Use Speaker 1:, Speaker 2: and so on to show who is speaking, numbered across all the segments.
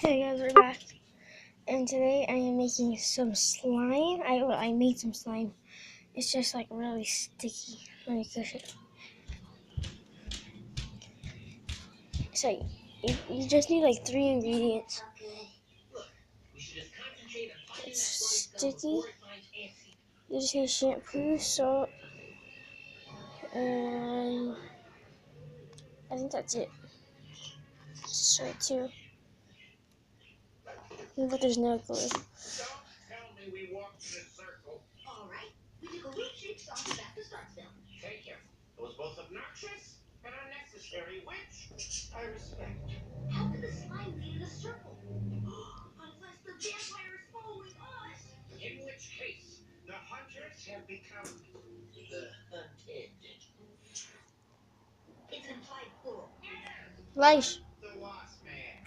Speaker 1: Hey guys, we're back, and today I am making some slime. I made some slime. It's just like really sticky. Let me push it. So you just need like 3 ingredients. It's sticky. You just need shampoo, salt, and I think that's it. Just right too. But there's no glue.
Speaker 2: It was both obnoxious and unnecessary, which I respect. How could the slime be in the circle? Unless the vampire is following us. In which case, the hunters have become the hunted. It's an implied plural.
Speaker 1: Lice.
Speaker 2: The lost man.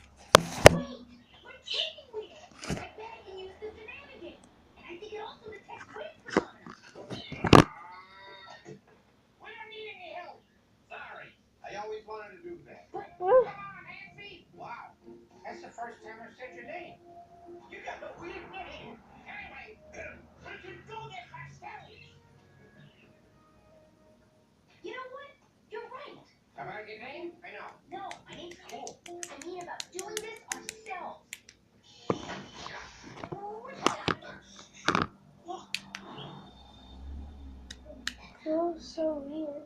Speaker 2: Wait, my training wheel. I bet I can use this in Anakin. And I think it also detects wave phenomena. We don't need any help. Sorry. I always wanted to do that. But come on, Nancy. Wow. That's the first time I've said your name. You got a weird name. Anyway, we can do this ourselves. You know what? You're right. About your name? I know. No, my name's cool. I mean about doing this ourselves.
Speaker 1: Feels so weird.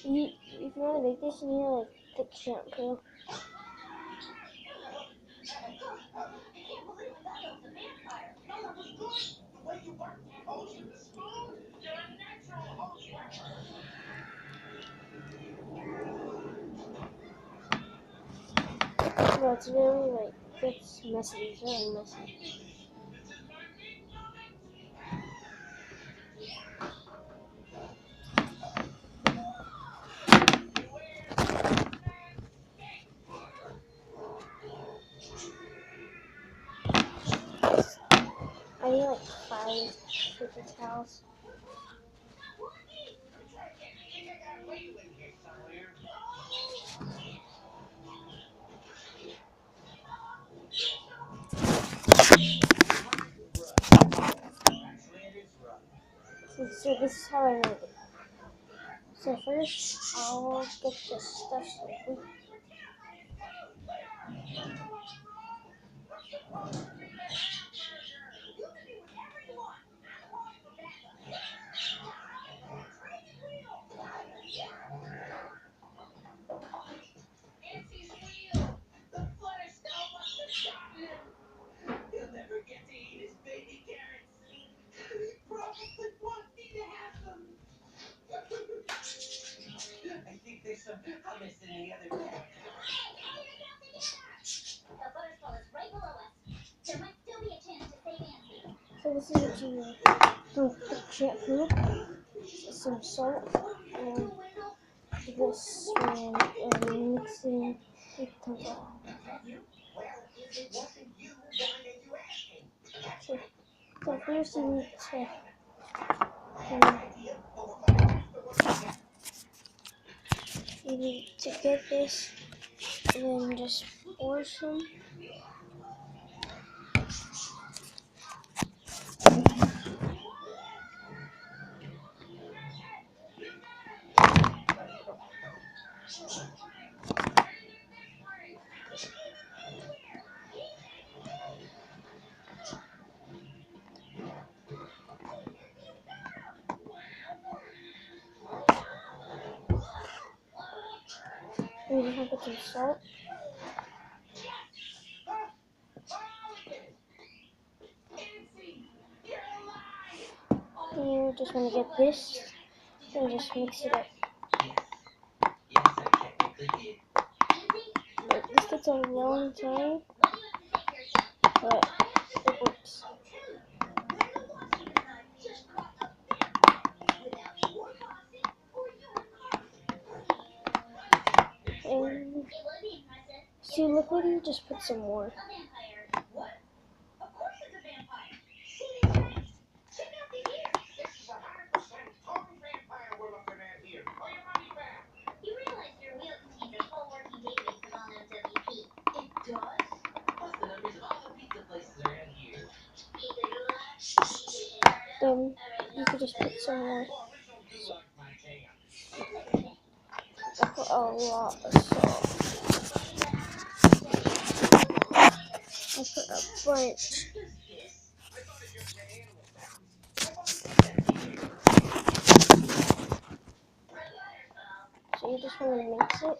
Speaker 1: If you want to make this, you need like thick shampoo. No, it's really like it's messy. It's really messy. I need like 5 paper towels. So this is how I make it. So first, I'll get the stuff so
Speaker 2: He'll never get to eat his baby carrots. He probably wants me to have them. I think there's some hummus in the other bag. The butter skull is right below us. There might still be a chance to save Nancy.
Speaker 1: So this is what you need. Some thick shampoo, some salt, and this, and mixing with the So first you need to get this, and then just pour some. And you have to put some salt. And you just want to get this and just mix it up. But this takes a long time, but it works. And see liquid, you just put some more. then you could just put some more. I put a lot of salt. I put a bunch. So you just want to mix it.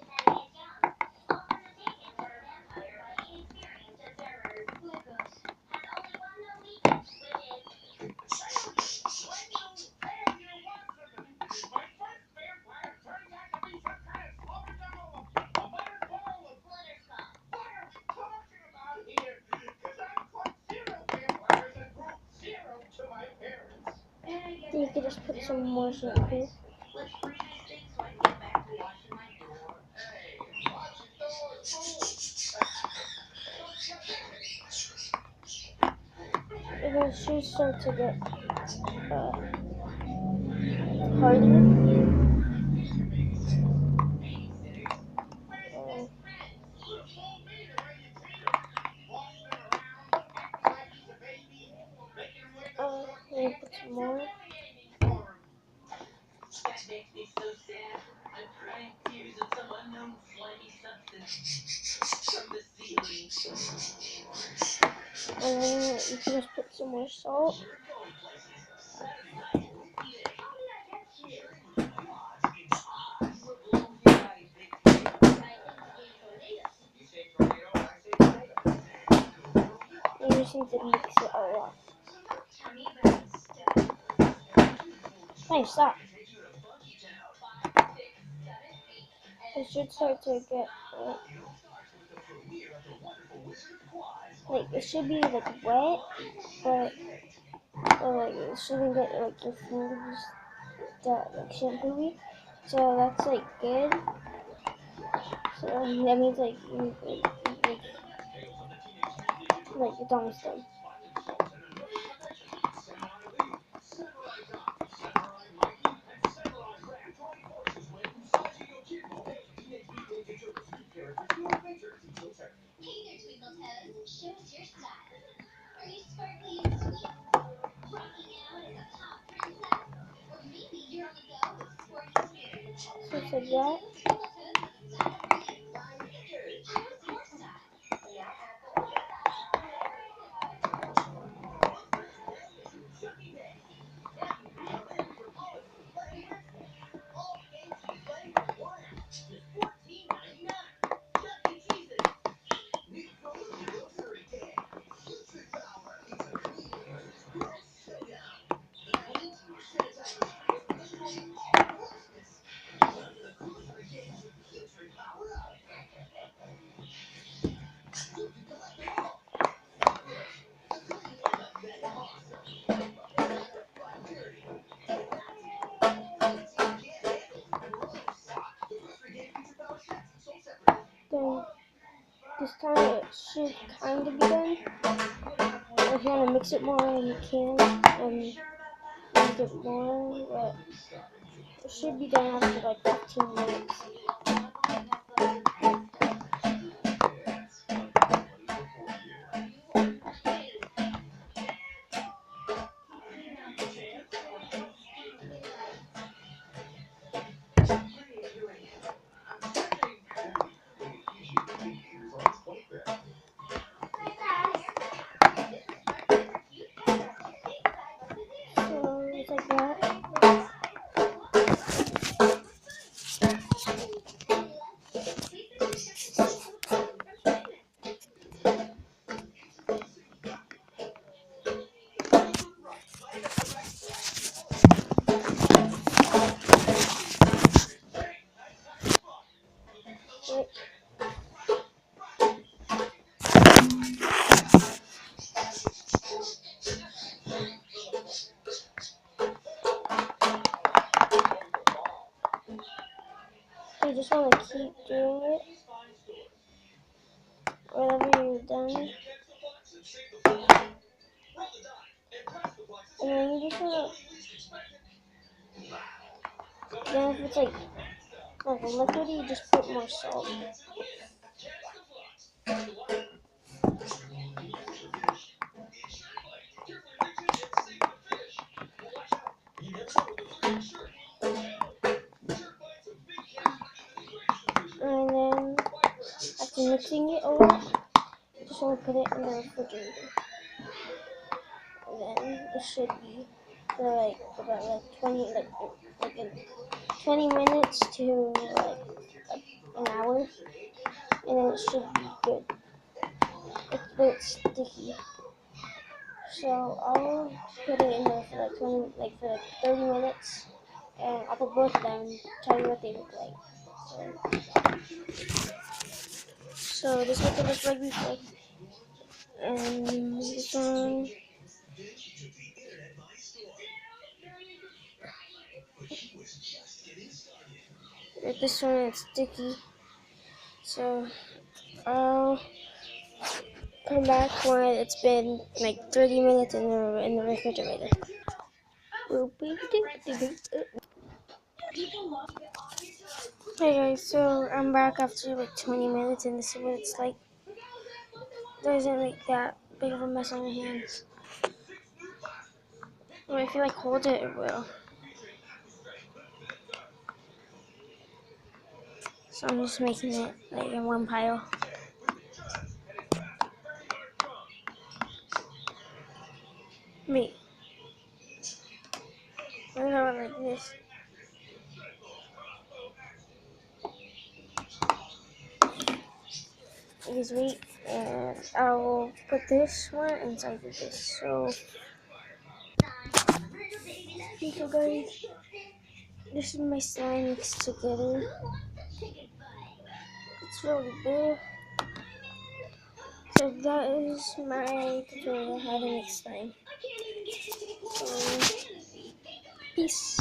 Speaker 1: Then you can just put some more shampoo. And it should start to get harder. Maybe put some more.
Speaker 2: That makes me so sad. I'm crying tears of some unknown slimy substance from the ceiling.
Speaker 1: And then you can just put some more salt. You just need to mix it a lot. Hey, stop. It should start to get like it should be like wet, but like it shouldn't get like your fingers that like shampooey. So that's like good. So that means like it's almost done.
Speaker 2: Hey there, Twinkle Toes. Show us your style. Are you sparkly and sweet? Rocking out as a pop princess? Or maybe you're on the go with sporty spirit?
Speaker 1: So it's like that.
Speaker 2: Twinkle Toes has a style for you. Show us your style.
Speaker 1: Then this time it should kind of be done. If you want to mix it more, you can and make it more, but it should be done after like 15 minutes. So it's like that. Right. You just want to keep doing it whenever you're done. And then you just want to, then if it's like a liquid, you just put more salt. mixing it a lot. Just want to put it in the refrigerator. And then it should be for like about like 20 minutes to like an hour, and then it should be good. But it's sticky. So I'll put it in there for like 30 minutes, and I'll put both of them and tell you what they look like. So this is what they look like before. And this one. With this one, it's sticky. So I'll come back when it's been like 30 minutes in the refrigerator. Hey guys, so I'm back after like 20 minutes, and this is what it's like. Doesn't make that big of a mess on your hands. But if you like hold it, it will. So I'm just making it like in one pile. Me. I'm gonna go like this. Just wait, and I will put this one inside of this. So guys, this is my slime mixed together. It's really good. So that is my tutorial how to make slime. So, peace.